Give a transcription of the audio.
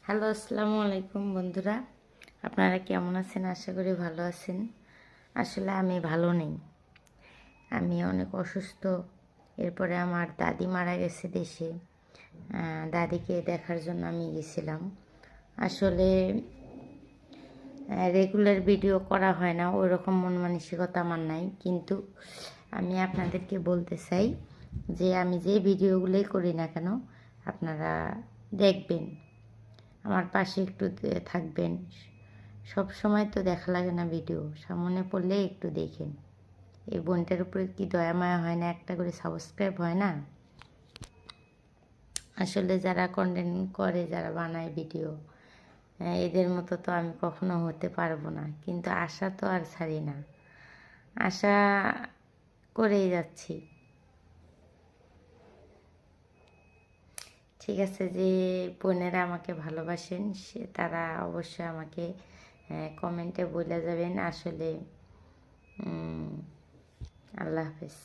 Hello, আসসালামু আলাইকুম বন্ধুরা। আপনারা কেমন আছেন? আশা করি ভালো আছেন। আসলে আমি ভালো নেই, আমি অনেক অসুস্থ। এরপরে আমার দাদি মারা গেছে দেশে। দাদিকে দেখার জন্য আমি গেছিলাম। আসলে রেগুলার ভিডিও করা হয় না, ওই রকম মন মানসিকতা আমার নাই। কিন্তু আমি আপনাদেরকে বলতে চাই যে আমি যে ভিডিওগুলোই করি না কেন, আপনারা দেখবেন, আমার পাশে একটু থাকবেন। সব সময় তো দেখা লাগে না ভিডিও, সামনে পড়লে একটু দেখেন। এই বোনটার উপরে কি দয়া মায়া হয় না? একটা করে সাবস্ক্রাইব হয় না? আসলে যারা কন্টেন্ট করে, যারা বানায় ভিডিও, এদের মতো তো আমি কখনো হতে পারবো না। কিন্তু আশা তো আর ছাড়ি না, আশা করেই যাচ্ছি। ঠিক আছে, যে বোনেরা আমাকে ভালোবাসেন তারা অবশ্যই আমাকে কমেন্টে বলে যাবেন। আসলে আল্লাহ হাফেজ।